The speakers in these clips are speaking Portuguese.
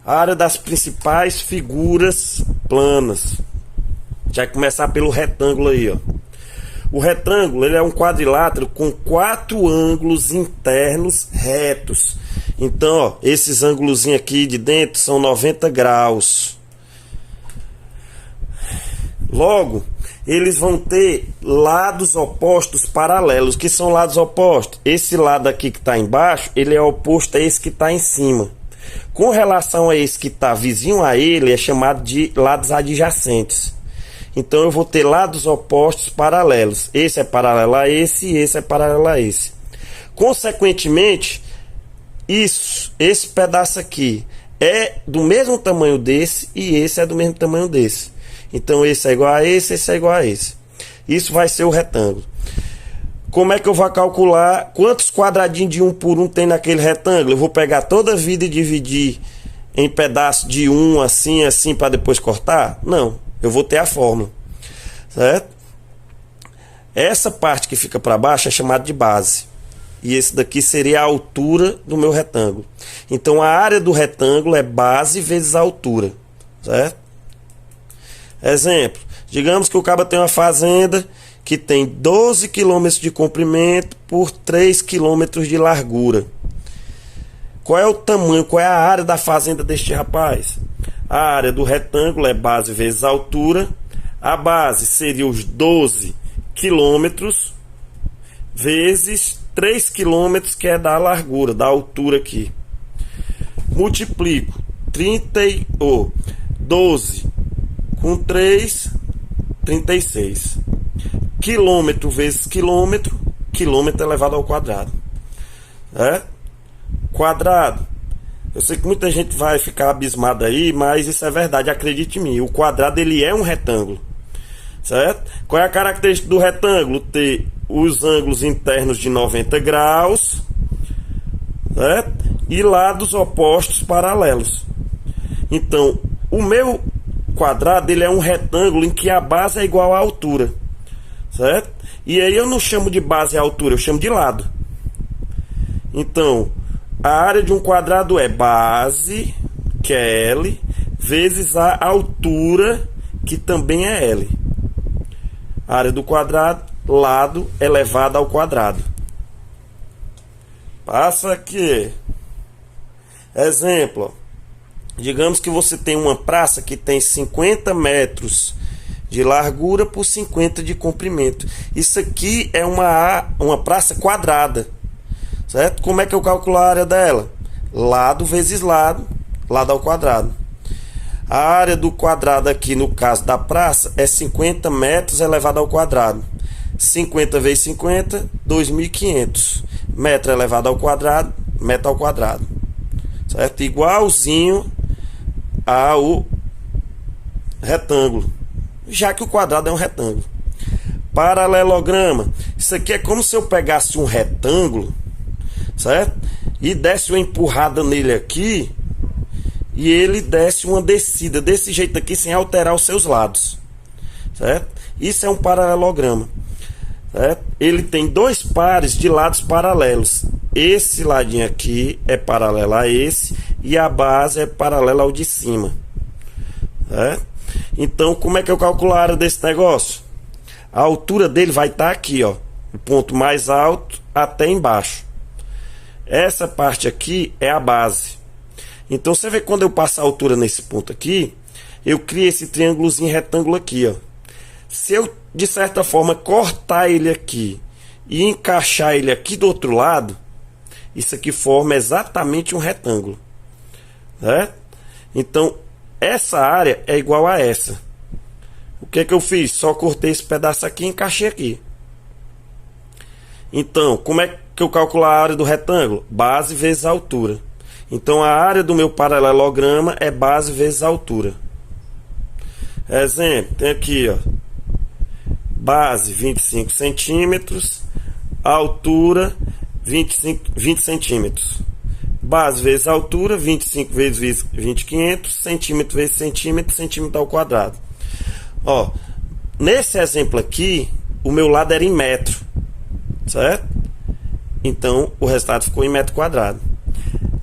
A área das principais figuras planas. Já vai começar pelo retângulo aí, ó. O retângulo, ele é um quadrilátero com 4 ângulos internos retos. Então, ó, esses ângulos aqui de dentro são 90 graus. Logo, eles vão ter lados opostos paralelos. Que são lados opostos? Esse lado aqui que está embaixo, ele é oposto a esse que está em cima. Com relação a esse que está vizinho a ele, é chamado de lados adjacentes. Então eu vou ter lados opostos paralelos. Esse é paralelo a esse e esse é paralelo a esse. Consequentemente, esse pedaço aqui é do mesmo tamanho desse e esse é do mesmo tamanho desse. Então esse é igual a esse é igual a esse. Isso vai ser o retângulo. Como é que eu vou calcular quantos quadradinhos de 1 por 1 tem naquele retângulo? Eu vou pegar toda a vida e dividir em pedaços de 1 assim, assim, para depois cortar? Não. Eu vou ter a fórmula, certo? Essa parte que fica para baixo é chamada de base. E esse daqui seria a altura do meu retângulo. Então a área do retângulo é base vezes a altura, certo? Exemplo, digamos que o cara tem uma fazenda que tem 12 km de comprimento por 3 km de largura. Qual é o tamanho, qual é a área da fazenda deste rapaz? A área do retângulo é base vezes a altura. A base seria os 12 quilômetros vezes 3 quilômetros, que é da largura, da altura aqui. Multiplico 12 com 3, 36. Quilômetro vezes quilômetro, quilômetro elevado ao quadrado. Quadrado. Eu sei que muita gente vai ficar abismada aí, mas isso é verdade, acredite em mim. O quadrado, ele é um retângulo, certo? Qual é a característica do retângulo? Ter os ângulos internos de 90 graus, certo? E lados opostos paralelos. Então, o meu quadrado, ele é um retângulo em que a base é igual à altura, certo? E aí eu não chamo de base a altura, eu chamo de lado. Então, a área de um quadrado é base, que é L, vezes a altura, que também é L. A área do quadrado, lado elevado ao quadrado. Passa aqui. Exemplo. Digamos que você tem uma praça que tem 50 metros de largura por 50 de comprimento. Isso aqui é uma praça quadrada. Certo? Como é que eu calculo a área dela? Lado vezes lado, lado ao quadrado. A área do quadrado aqui, no caso da praça, é 50 metros elevado ao quadrado. 50 vezes 50, 2.500. Metro elevado ao quadrado, metro ao quadrado. Certo? Igualzinho ao retângulo. Já que o quadrado é um retângulo. Paralelograma. Isso aqui é como se eu pegasse um retângulo, certo? E desse uma empurrada nele aqui e ele desse uma descida desse jeito aqui sem alterar os seus lados, certo? Isso é um paralelograma, certo? Ele tem 2 pares de lados paralelos. Esse ladinho aqui é paralelo a esse e a base é paralela ao de cima, certo? Então, como é que eu calculo a área desse negócio? A altura dele vai estar aqui, ó, o ponto mais alto até embaixo. Essa parte aqui é a base. Então você vê que quando eu passo a altura nesse ponto aqui, eu crio esse triângulozinho retângulo aqui, ó. Se eu, de certa forma, cortar ele aqui e encaixar ele aqui do outro lado, isso aqui forma exatamente um retângulo, certo? Então, essa área é igual a essa. O que é que eu fiz? Só cortei esse pedaço aqui e encaixei aqui. Então, como é que eu calculo a área do retângulo? Base vezes a altura. Então, a área do meu paralelograma é base vezes a altura. Exemplo, tem aqui, ó. Base 25 centímetros, altura 20 centímetros. Base vezes a altura, 25 vezes 20, 500, centímetro vezes centímetro, centímetro ao quadrado. Ó, nesse exemplo aqui, o meu lado era em metro, certo? Então, o resultado ficou em metro quadrado.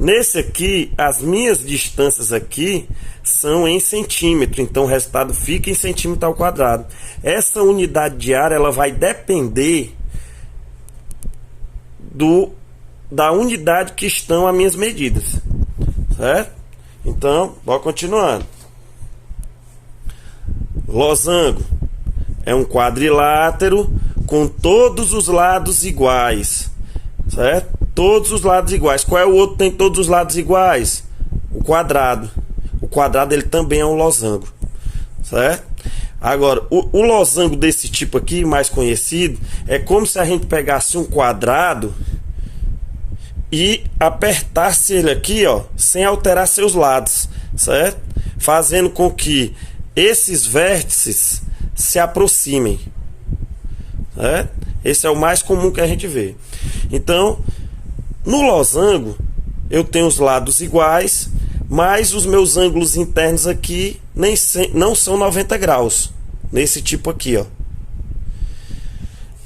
Nesse aqui, as minhas distâncias aqui são em centímetro, então o resultado fica em centímetro ao quadrado. Essa unidade de área ela vai depender da unidade que estão as minhas medidas, certo? Então, bora continuando. Losango é um quadrilátero com todos os lados iguais, certo? Todos os lados iguais. Qual é o outro que tem todos os lados iguais? O quadrado. O quadrado ele também é um losango, certo? Agora, o losango desse tipo aqui, mais conhecido, é como se a gente pegasse um quadrado e apertasse ele aqui, ó, sem alterar seus lados, certo? Fazendo com que esses vértices se aproximem, certo? Esse é o mais comum que a gente vê. Então, no losango, eu tenho os lados iguais, mas os meus ângulos internos aqui não são 90 graus. Nesse tipo aqui, ó.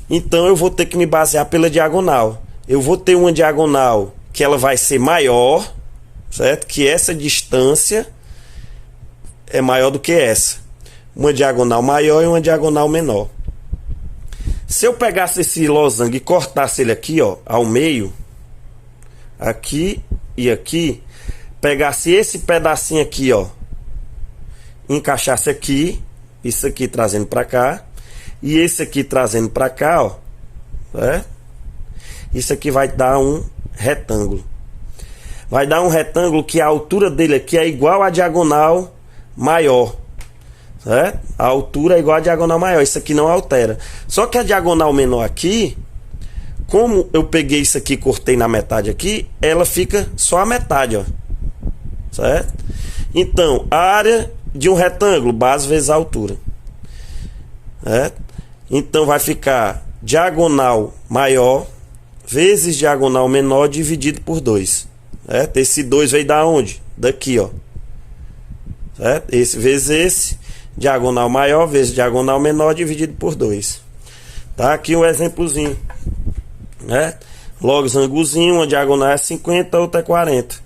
Então, eu vou ter que me basear pela diagonal. Eu vou ter uma diagonal que ela vai ser maior, certo? Que essa distância é maior do que essa. Uma diagonal maior e uma diagonal menor. Se eu pegasse esse losango e cortasse ele aqui, ó, ao meio, aqui e aqui, pegasse esse pedacinho aqui, ó, encaixasse aqui, isso aqui trazendo para cá, e esse aqui trazendo para cá, ó, certo? Isso aqui vai dar um retângulo. Vai dar um retângulo que a altura dele aqui é igual à diagonal maior, certo? A altura é igual à diagonal maior. Isso aqui não altera. Só que a diagonal menor aqui, como eu peguei isso aqui e cortei na metade aqui, ela fica só a metade, ó, certo? Então, a área de um retângulo, base vezes a altura, certo? Então vai ficar diagonal maior vezes diagonal menor dividido por 2, certo? Esse 2 vai dar onde? Daqui, ó, certo? Esse vezes esse, diagonal maior vezes diagonal menor dividido por 2. Tá aqui um exemplozinho, né? Losangozinho, uma diagonal é 50, a outra é 40.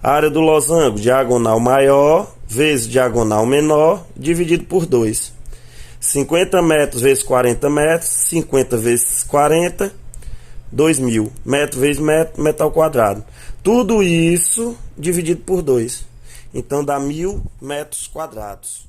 A área do losango, diagonal maior vezes diagonal menor dividido por 2. 50 metros vezes 40 metros, 50 vezes 40, 2.000. Metro vezes metro, metro ao quadrado. Tudo isso dividido por 2. Então dá 1.000 metros quadrados.